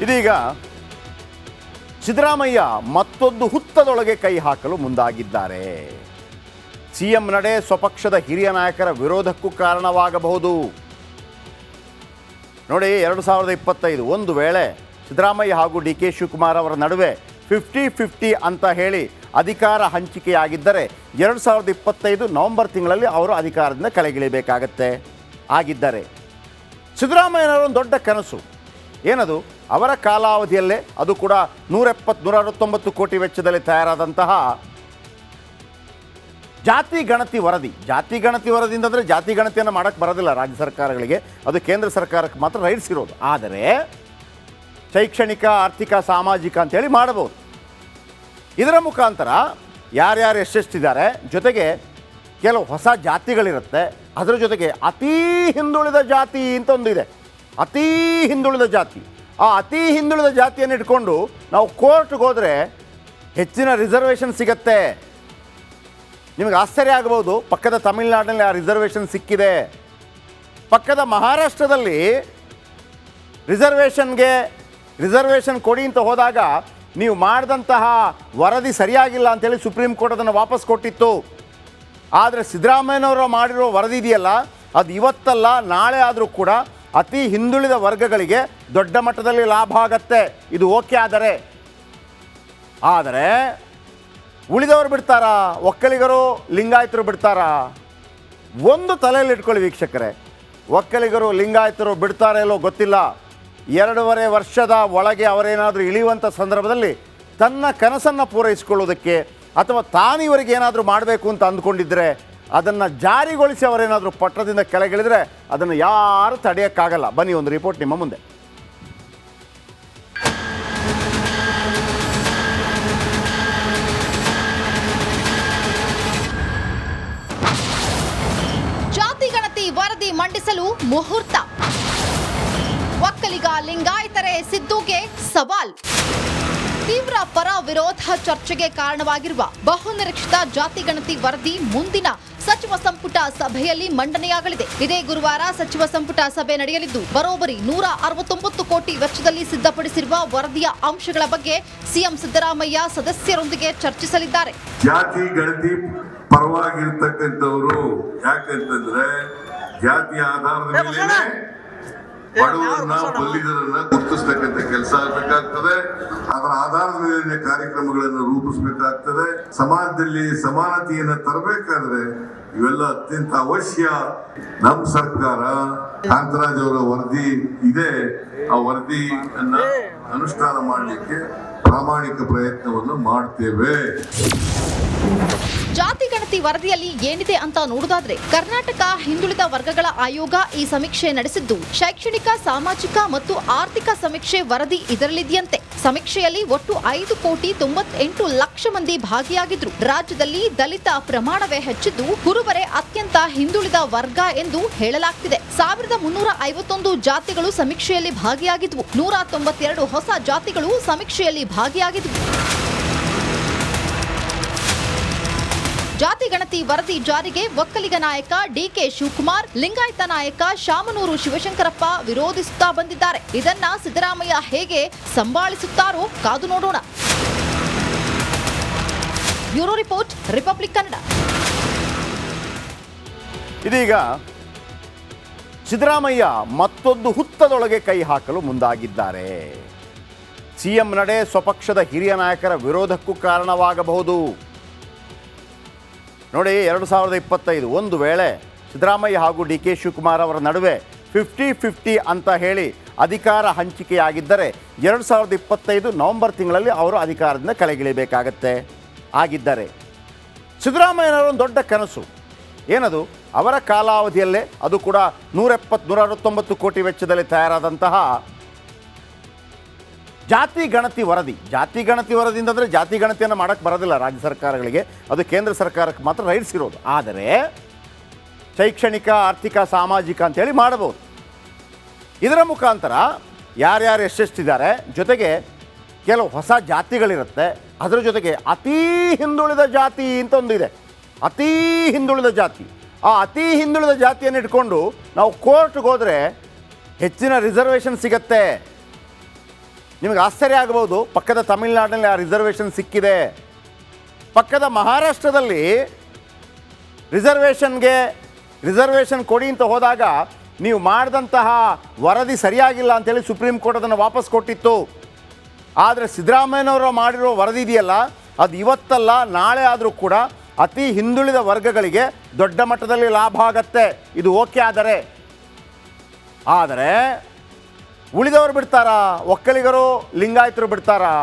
ಇದೀಗ ಸಿದ್ದರಾಮಯ್ಯ ಮತ್ತೊಂದು ಹುತ್ತದೊಳಗೆ ಕೈ ಹಾಕಲು ಮುಂದಾಗಿದ್ದಾರೆ. ಸಿಎಂ ನಡೆ ಸ್ವಪಕ್ಷದ ಹಿರಿಯ ನಾಯಕರ ವಿರೋಧಕ್ಕೂ ಕಾರಣವಾಗಬಹುದು. ನೋಡಿ, 2025 ಒಂದು ವೇಳೆ ಸಿದ್ದರಾಮಯ್ಯ ಹಾಗೂ ಡಿ ಕೆ ಶಿವಕುಮಾರ್ ಅವರ ನಡುವೆ 50-50 ಅಂತ ಹೇಳಿ ಅಧಿಕಾರ ಹಂಚಿಕೆಯಾಗಿದ್ದರೆ 2025 ನವೆಂಬರ್ ತಿಂಗಳಲ್ಲಿ ಅವರು ಅಧಿಕಾರದಿಂದ ಕೆಳಗಿಳಿಬೇಕಾಗತ್ತೆ. ಆಗಿದ್ದರೆ ಸಿದ್ದರಾಮಯ್ಯನವರ ಒಂದು ದೊಡ್ಡ ಕನಸು ಏನದು? ಅವರ ಕಾಲಾವಧಿಯಲ್ಲೇ, ಅದು ಕೂಡ 169 ಕೋಟಿ ವೆಚ್ಚದಲ್ಲಿ ತಯಾರಾದಂತಹ ಜಾತಿ ಗಣತಿ ವರದಿ. ಜಾತಿ ಗಣತಿ ವರದಿ ಅಂತಂದರೆ ಜಾತಿ ಗಣತಿಯನ್ನು ಮಾಡೋಕ್ಕೆ ಬರೋದಿಲ್ಲ ರಾಜ್ಯ ಸರ್ಕಾರಗಳಿಗೆ, ಅದು ಕೇಂದ್ರ ಸರ್ಕಾರಕ್ಕೆ ಮಾತ್ರ ರೈಟ್ಸ್ ಇರೋದು. ಆದರೆ ಶೈಕ್ಷಣಿಕ, ಆರ್ಥಿಕ, ಸಾಮಾಜಿಕ ಅಂತೇಳಿ ಮಾಡಬಹುದು. ಇದರ ಮುಖಾಂತರ ಯಾರ್ಯಾರು ಎಷ್ಟೆಷ್ಟಿದ್ದಾರೆ, ಜೊತೆಗೆ ಕೆಲವು ಹೊಸ ಜಾತಿಗಳಿರುತ್ತೆ, ಅದರ ಜೊತೆಗೆ ಅತೀ ಹಿಂದುಳಿದ ಜಾತಿ ಅಂತ ಒಂದು ಇದೆ. ಅತೀ ಹಿಂದುಳಿದ ಜಾತಿ, ಆ ಅತೀ ಹಿಂದುಳಿದ ಜಾತಿಯನ್ನು ಇಟ್ಕೊಂಡು ನಾವು ಕೋರ್ಟ್ಗೆ ಹೋದರೆ ಹೆಚ್ಚಿನ ರಿಸರ್ವೇಷನ್ ಸಿಗತ್ತೆ. ನಿಮಗೆ ಆಶ್ಚರ್ಯ ಆಗಬಹುದು, ಪಕ್ಕದ ತಮಿಳುನಾಡಿನಲ್ಲಿ ಆ ರಿಸರ್ವೇಷನ್ ಸಿಕ್ಕಿದೆ. ಪಕ್ಕದ ಮಹಾರಾಷ್ಟ್ರದಲ್ಲಿ ರಿಸರ್ವೇಷನ್ ಕೊಡಿ ಅಂತ ಹೋದಾಗ ನೀವು ಮಾಡಿದಂತಹ ವರದಿ ಸರಿಯಾಗಿಲ್ಲ ಅಂತೇಳಿ ಸುಪ್ರೀಂ ಕೋರ್ಟ್ ಅದನ್ನು ವಾಪಸ್ ಕೊಟ್ಟಿತ್ತು. ಆದರೆ ಸಿದ್ದರಾಮಯ್ಯನವರು ಮಾಡಿರೋ ವರದಿ ಇದೆಯಲ್ಲ, ಅದು ಇವತ್ತಲ್ಲ ನಾಳೆ ಆದರೂ ಕೂಡ ಅತಿ ಹಿಂದುಳಿದ ವರ್ಗಗಳಿಗೆ ದೊಡ್ಡ ಮಟ್ಟದಲ್ಲಿ ಲಾಭ ಆಗತ್ತೆ. ಇದು ಓಕೆ ಆದರೆ ಉಳಿದವರು ಬಿಡ್ತಾರಾ? ಒಕ್ಕಲಿಗರು, ಲಿಂಗಾಯತರು ಬಿಡ್ತಾರಾ? ಒಂದು ತಲೆಯಲ್ಲಿ ಇಟ್ಕೊಳ್ಳಿ ವೀಕ್ಷಕರೇ, ಒಕ್ಕಲಿಗರು, ಲಿಂಗಾಯತರು ಬಿಡ್ತಾರೆ ಇಲ್ಲೋ ಗೊತ್ತಿಲ್ಲ. 2.5 ವರ್ಷದ ಒಳಗೆ ಅವರೇನಾದರೂ ಇಳಿಯುವಂಥ ಸಂದರ್ಭದಲ್ಲಿ ತನ್ನ ಕನಸನ್ನು ಪೂರೈಸಿಕೊಳ್ಳೋದಕ್ಕೆ ಅಥವಾ ತಾನಿವರಿಗೆ ಏನಾದರೂ ಮಾಡಬೇಕು ಅಂತ ಅಂದ್ಕೊಂಡಿದ್ದರೆ ಅದನ್ನು ಜಾರಿಗೊಳಿಸಿ ಅವರೇನಾದರೂ ಪಟ್ಟದಿಂದ ಕೆಳಗಿಳಿದ್ರೆ ಅದನ್ನು ಯಾರು ತಡೆಯೋಕ್ಕಾಗಲ್ಲ. ಬನ್ನಿ, ಒಂದು ರಿಪೋರ್ಟ್ ನಿಮ್ಮ ಮುಂದೆ. ಜಾತಿ ಗಣತಿ ವರದಿ ಮಂಡಿಸಲು ಮುಹೂರ್ತ. ಒಕ್ಕಲಿಗ ಲಿಂಗಾಯತರೆ ಸಿದ್ದುಗೆ ಸವಾಲ್. ತೀವ್ರ ಪರ ವಿರೋಧ ಚರ್ಚೆಗೆ ಕಾರಣವಾಗಿರುವ ಬಹುನಿರೀಕ್ಷಿತ ಜಾತಿ ಗಣತಿ ವರದಿ ಮುಂದಿನ ಸಚಿವ ಸಂಪುಟ ಸಭೆಯಲ್ಲಿ ಮಂಡನೆಯಾಗಲಿದೆ. ಇದೇ ಗುರುವಾರ ಸಚಿವ ಸಂಪುಟ ಸಭೆ ನಡೆಯಲಿದ್ದು, ಬರೋಬ್ಬರಿ 169 ಕೋಟಿ ವೆಚ್ಚದಲ್ಲಿ ಸಿದ್ಧಪಡಿಸಿರುವ ವರದಿಯ ಅಂಶಗಳ ಬಗ್ಗೆ ಸಿಎಂ ಸಿದ್ದರಾಮಯ್ಯ ಸದಸ್ಯರೊಂದಿಗೆ ಚರ್ಚಿಸಲಿದ್ದಾರೆ. ಜಾತಿ ಗಣತಿ ಪರವಾಗಿರ್ತಕ್ಕಂಥವರು ಯಾಕಂತಂದ್ರೆ ಜಾತಿಯ ಆಧಾರದ ಮೇಲೆ ಬಡವರನ್ನ, ಬಲ್ಲಿದರನ್ನ ಗುರುತಿಸ್ತಕ್ಕಂಥ ಕೆಲಸ ಆಗಬೇಕಾಗ್ತದೆ. ಅದರ ಆಧಾರದ ಮೇಲೆ ಕಾರ್ಯಕ್ರಮಗಳನ್ನು ರೂಪಿಸಬೇಕಾಗ್ತದೆ. ಸಮಾಜದಲ್ಲಿ ಸಮಾನತೆಯನ್ನ ತರಬೇಕಾದ್ರೆ ಇವೆಲ್ಲ ಅತ್ಯಂತ ಅವಶ್ಯ. ನಮ್ಮ ಸರ್ಕಾರ ಕಾಂತರಾಜ್ ಅವರ ವರದಿ ಇದೆ, ಆ ವರದಿಯನ್ನ ಅನುಷ್ಠಾನ ಮಾಡಲಿಕ್ಕೆ ಪ್ರಾಮಾಣಿಕ ಪ್ರಯತ್ನವನ್ನು ಮಾಡ್ತೇವೆ. ಜಾತಿ ಗಣತಿ ವರದಿಯಲ್ಲಿ ಏನಿದೆ ಅಂತ ನೋಡುವುದಾದ್ರೆ, ಕರ್ನಾಟಕ ಹಿಂದುಳಿದ ವರ್ಗಗಳ ಆಯೋಗ ಈ ಸಮೀಕ್ಷೆ ನಡೆಸಿದ್ದು, ಶೈಕ್ಷಣಿಕ, ಸಾಮಾಜಿಕ ಮತ್ತು ಆರ್ಥಿಕ ಸಮೀಕ್ಷೆ ವರದಿ ಇದರಲ್ಲಿದೆಯಂತೆ. ಸಮೀಕ್ಷೆಯಲ್ಲಿ ಒಟ್ಟು 5,98 ಲಕ್ಷ ಮಂದಿ ಭಾಗಿಯಾಗಿದ್ರು. ರಾಜ್ಯದಲ್ಲಿ ದಲಿತ ಪ್ರಮಾಣವೇ ಹೆಚ್ಚಿದ್ದು, ಕುರುಬರೇ ಅತ್ಯಂತ ಹಿಂದುಳಿದ ವರ್ಗ ಎಂದು ಹೇಳಲಾಗ್ತಿದೆ. 1,351 ಜಾತಿಗಳು ಸಮೀಕ್ಷೆಯಲ್ಲಿ ಭಾಗಿಯಾಗಿದ್ವು. 192 ಹೊಸ ಜಾತಿಗಳು ಸಮೀಕ್ಷೆಯಲ್ಲಿ ಭಾಗಿಯಾಗಿದ್ವು. ಜಾತಿ ಗಣತಿ ವರದಿ ಜಾರಿಗೆ ಒಕ್ಕಲಿಗ ನಾಯಕ ಡಿಕೆ ಶಿವಕುಮಾರ್, ಲಿಂಗಾಯತ ನಾಯಕ ಶಾಮನೂರು ಶಿವಶಂಕರಪ್ಪ ವಿರೋಧಿಸುತ್ತಾ ಬಂದಿದ್ದಾರೆ. ಇದನ್ನ ಸಿದ್ದರಾಮಯ್ಯ ಹೇಗೆ ಸಂಭಾಳಿಸುತ್ತಾರೋ ಕಾದು ನೋಡೋಣ. Bureau report, republic Kannada. ಇದೀಗ ಸಿದ್ದರಾಮಯ್ಯ ಮತ್ತೊಂದು ಹುತ್ತದೊಳಗೆ ಕೈ ಹಾಕಲು ಮುಂದಾಗಿದ್ದಾರೆ. ಸಿಎಂ ನಡೆ ಸ್ವಪಕ್ಷದ ಹಿರಿಯ ನಾಯಕರ ವಿರೋಧಕ್ಕೂ ಕಾರಣವಾಗಬಹುದು. ನೋಡಿ, 2025 ಒಂದು ವೇಳೆ ಸಿದ್ದರಾಮಯ್ಯ ಹಾಗೂ ಡಿ ಕೆ ಶಿವಕುಮಾರ್ ಅವರ ನಡುವೆ 50-50 ಅಂತ ಹೇಳಿ ಅಧಿಕಾರ ಹಂಚಿಕೆಯಾಗಿದ್ದರೆ 2025 ನವೆಂಬರ್ ತಿಂಗಳಲ್ಲಿ ಅವರು ಅಧಿಕಾರದಿಂದ ಕೆಳಗಿಳಿಬೇಕಾಗತ್ತೆ. ಆಗಿದ್ದರೆ ಸಿದ್ದರಾಮಯ್ಯನವರ ಒಂದು ದೊಡ್ಡ ಕನಸು ಏನದು? ಅವರ ಕಾಲಾವಧಿಯಲ್ಲೇ, ಅದು ಕೂಡ 169 ಕೋಟಿ ವೆಚ್ಚದಲ್ಲಿ ತಯಾರಾದಂತಹ ಜಾತಿ ಗಣತಿ ವರದಿ. ಜಾತಿ ಗಣತಿ ವರದಿ ಅಂತಂದರೆ ಜಾತಿ ಗಣತಿಯನ್ನು ಮಾಡೋಕ್ಕೆ ಬರೋದಿಲ್ಲ ರಾಜ್ಯ ಸರ್ಕಾರಗಳಿಗೆ, ಅದು ಕೇಂದ್ರ ಸರ್ಕಾರಕ್ಕೆ ಮಾತ್ರ ರೈಟ್ಸ್ ಇರೋದು. ಆದರೆ ಶೈಕ್ಷಣಿಕ, ಆರ್ಥಿಕ, ಸಾಮಾಜಿಕ ಅಂತೇಳಿ ಮಾಡಬಹುದು. ಇದರ ಮುಖಾಂತರ ಯಾರ್ಯಾರು ಎಷ್ಟೆಷ್ಟಿದ್ದಾರೆ, ಜೊತೆಗೆ ಕೆಲವು ಹೊಸ ಜಾತಿಗಳಿರುತ್ತೆ, ಅದರ ಜೊತೆಗೆ ಅತೀ ಹಿಂದುಳಿದ ಜಾತಿ ಅಂತ ಒಂದು ಇದೆ. ಅತೀ ಹಿಂದುಳಿದ ಜಾತಿ, ಆ ಅತೀ ಹಿಂದುಳಿದ ಜಾತಿಯನ್ನು ಇಟ್ಕೊಂಡು ನಾವು ಕೋರ್ಟ್ಗೆ ಹೋದರೆ ಹೆಚ್ಚಿನ ರಿಸರ್ವೇಷನ್ ಸಿಗತ್ತೆ. ನಿಮಗೆ ಆಶ್ಚರ್ಯ ಆಗಬಹುದು, ಪಕ್ಕದ ತಮಿಳುನಾಡಿನಲ್ಲಿ ಆ ರಿಸರ್ವೇಷನ್ ಸಿಕ್ಕಿದೆ. ಪಕ್ಕದ ಮಹಾರಾಷ್ಟ್ರದಲ್ಲಿ ರಿಸರ್ವೇಷನ್ ಕೊಡಿ ಅಂತ ಹೋದಾಗ ನೀವು ಮಾಡಿದಂತಹ ವರದಿ ಸರಿಯಾಗಿಲ್ಲ ಅಂತೇಳಿ ಸುಪ್ರೀಂ ಕೋರ್ಟ್ ಅದನ್ನು ವಾಪಸ್ ಕೊಟ್ಟಿತ್ತು. ಆದರೆ ಸಿದ್ದರಾಮಯ್ಯನವರು ಮಾಡಿರೋ ವರದಿ ಇದೆಯಲ್ಲ, ಅದು ಇವತ್ತಲ್ಲ ನಾಳೆ ಆದರೂ ಕೂಡ ಅತಿ ಹಿಂದುಳಿದ ವರ್ಗಗಳಿಗೆ ದೊಡ್ಡ ಮಟ್ಟದಲ್ಲಿ ಲಾಭ ಆಗತ್ತೆ. ಇದು ಓಕೆ ಆದರೆ ಉಳಿದವರು ಬಿಡ್ತಾರಾ? ಒಕ್ಕಲಿಗರು ಲಿಂಗಾಯತರು ಬಿಡ್ತಾರಾ?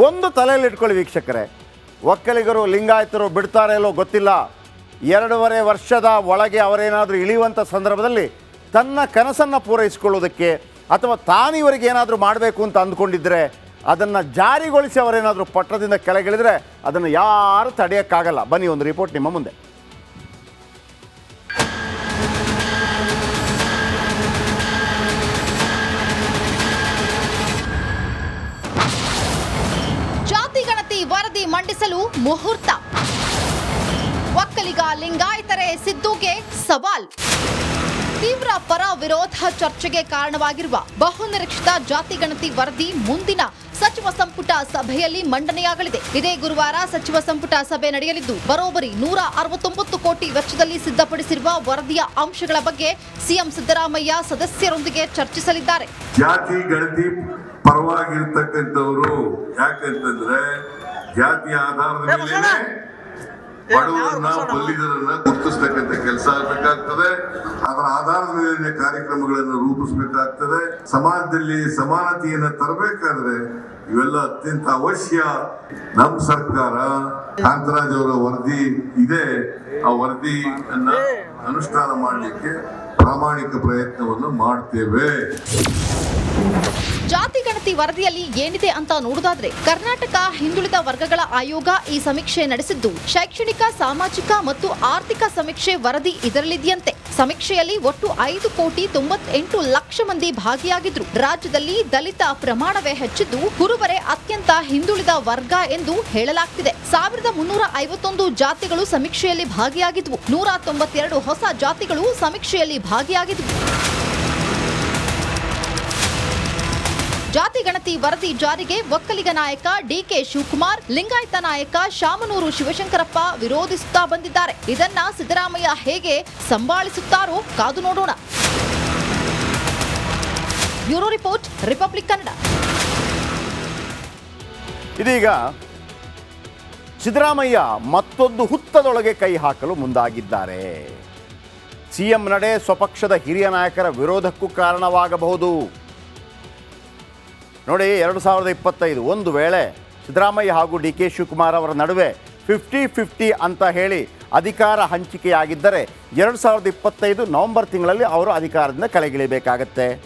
ಒಂದು ತಲೆಯಲ್ಲಿ ಇಟ್ಕೊಳ್ಳಿ ವೀಕ್ಷಕರೇ, ಒಕ್ಕಲಿಗರು ಲಿಂಗಾಯತರು ಬಿಡ್ತಾರೆ ಇಲ್ಲೋ ಗೊತ್ತಿಲ್ಲ. 2.5 ವರ್ಷದ ಒಳಗೆ ಅವರೇನಾದರೂ ಇಳಿಯುವಂಥ ಸಂದರ್ಭದಲ್ಲಿ ತನ್ನ ಕನಸನ್ನು ಪೂರೈಸಿಕೊಳ್ಳೋದಕ್ಕೆ ಅಥವಾ ತಾನು ಇವರಿಗೆ ಏನಾದರೂ ಮಾಡಬೇಕು ಅಂತ ಅಂದ್ಕೊಂಡಿದ್ದರೆ ಅದನ್ನು ಜಾರಿಗೊಳಿಸಿ ಅವರೇನಾದರೂ ಪಟ್ಟಣದಿಂದ ಕೆಳಗಿಳಿದ್ರೆ ಅದನ್ನು ಯಾರು ತಡೆಯೋಕ್ಕಾಗಲ್ಲ. ಬನ್ನಿ ಒಂದು ರಿಪೋರ್ಟ್ ನಿಮ್ಮ ಮುಂದೆ. ಜಾತಿ ಗಣತಿ ವರದಿ ಮಂಡಿಸಲು ಮುಹೂರ್ತ. ಒಕ್ಕಲಿಗ ಲಿಂಗಾಯತರೆ ಸಿದ್ದುಗೆ ಸವಾಲ್. ತೀವ್ರ ಪರ ವಿರೋಧ ಚರ್ಚೆಗೆ ಕಾರಣವಾಗಿರುವ ಬಹುನಿರೀಕ್ಷಿತ ಜಾತಿ ಗಣತಿ ವರದಿ ಮುಂದಿನ ಸಚಿವ ಸಂಪುಟ ಸಭೆಯಲ್ಲಿ ಮಂಡನೆಯಾಗಲಿದೆ. ಇದೇ ಗುರುವಾರ ಸಚಿವ ಸಂಪುಟ ಸಭೆ ನಡೆಯಲಿದ್ದು ಬರೋಬ್ಬರಿ 169 ಕೋಟಿ ವೆಚ್ಚದಲ್ಲಿ ಸಿದ್ಧಪಡಿಸಿರುವ ವರದಿಯ ಅಂಶಗಳ ಬಗ್ಗೆ ಸಿಎಂ ಸಿದ್ದರಾಮಯ್ಯ ಸದಸ್ಯರೊಂದಿಗೆ ಚರ್ಚಿಸಲಿದ್ದಾರೆ. ಜಾತಿ ಗಣತಿ ಪರವಾಗಿರ್ತಕ್ಕಂಥವರು ಯಾಕಂತಂದ್ರೆ ಜಾತಿಯ ಆಧಾರದ ಮೇಲೆ ಬಡವರನ್ನ ಬಲ್ಲಿದರನ್ನ ಗುರುತಿಸ್ತಕ್ಕಂಥ ಕೆಲಸ ಆಗಬೇಕಾಗ್ತದೆ. ಅದರ ಆಧಾರದ ಮೇಲೆ ಕಾರ್ಯಕ್ರಮಗಳನ್ನು ರೂಪಿಸಬೇಕಾಗ್ತದೆ. ಸಮಾಜದಲ್ಲಿ ಸಮಾನತೆಯನ್ನು ತರಬೇಕಾದ್ರೆ ಇವೆಲ್ಲ ಅತ್ಯಂತ ಅವಶ್ಯ. ನಮ್ಮ ಸರ್ಕಾರ ಕಾಂತರಾಜ್ ಅವರ ವರದಿ ಇದೆ, ಆ ವರದಿಯನ್ನ ಅನುಷ್ಠಾನ ಮಾಡಲಿಕ್ಕೆ ಪ್ರಾಮಾಣಿಕ ಪ್ರಯತ್ನವನ್ನು ಮಾಡ್ತೇವೆ. ಜಾತಿ ಗಣತಿ ವರದಿಯಲ್ಲಿ ಏನಿದೆ ಅಂತ ನೋಡುವುದಾದ್ರೆ ಕರ್ನಾಟಕ ಹಿಂದುಳಿದ ವರ್ಗಗಳ ಆಯೋಗ ಈ ಸಮೀಕ್ಷೆ ನಡೆಸಿದ್ದು ಶೈಕ್ಷಣಿಕ, ಸಾಮಾಜಿಕ ಮತ್ತು ಆರ್ಥಿಕ ಸಮೀಕ್ಷೆ ವರದಿ ಇದರಲ್ಲಿದೆಯಂತೆ. ಸಮೀಕ್ಷೆಯಲ್ಲಿ ಒಟ್ಟು 5,98 ಲಕ್ಷ ಮಂದಿ ಭಾಗಿಯಾಗಿದ್ರು. ರಾಜ್ಯದಲ್ಲಿ ದಲಿತ ಪ್ರಮಾಣವೇ ಹೆಚ್ಚಿದ್ದು ಕುರುಬರೇ ಅತ್ಯಂತ ಹಿಂದುಳಿದ ವರ್ಗ ಎಂದು ಹೇಳಲಾಗ್ತಿದೆ. 1351 ಜಾತಿಗಳು ಸಮೀಕ್ಷೆಯಲ್ಲಿ ಭಾಗಿಯಾಗಿದ್ವು. 192 ಹೊಸ ಜಾತಿಗಳು ಸಮೀಕ್ಷೆಯಲ್ಲಿ ಭಾಗಿಯಾಗಿದ್ವು. ಜಾತಿ ಗಣತಿ ವರದಿ ಜಾರಿಗೆ ಒಕ್ಕಲಿಗ ನಾಯಕ ಡಿಕೆ ಶಿವಕುಮಾರ್, ಲಿಂಗಾಯತ ನಾಯಕ ಶಾಮನೂರು ಶಿವಶಂಕರಪ್ಪ ವಿರೋಧಿಸುತ್ತಾ ಬಂದಿದ್ದಾರೆ. ಇದನ್ನ ಸಿದ್ದರಾಮಯ್ಯ ಹೇಗೆ ಸಂಭಾಳಿಸುತ್ತಾರೋ ಕಾದು ನೋಡೋಣ. Bureau report, republic Kannada. ಇದೀಗ ಸಿದ್ದರಾಮಯ್ಯ ಮತ್ತೊಂದು ಹುತ್ತದೊಳಗೆ ಕೈ ಹಾಕಲು ಮುಂದಾಗಿದ್ದಾರೆ. ಸಿಎಂ ನಡೆ ಸ್ವಪಕ್ಷದ ಹಿರಿಯ ನಾಯಕರ ವಿರೋಧಕ್ಕೂ ಕಾರಣವಾಗಬಹುದು. ನೋಡಿ, 2025 ಒಂದು ವೇಳೆ ಸಿದ್ದರಾಮಯ್ಯ ಹಾಗೂ ಡಿ ಕೆ ಶಿವಕುಮಾರ್ ಅವರ ನಡುವೆ 50-50 ಅಂತ ಹೇಳಿ ಅಧಿಕಾರ ಹಂಚಿಕೆಯಾಗಿದ್ದರೆ 2025 ನವೆಂಬರ್ ತಿಂಗಳಲ್ಲಿ ಅವರು ಅಧಿಕಾರದಿಂದ ಕೆಳಗಿಳಿಬೇಕಾಗತ್ತೆ.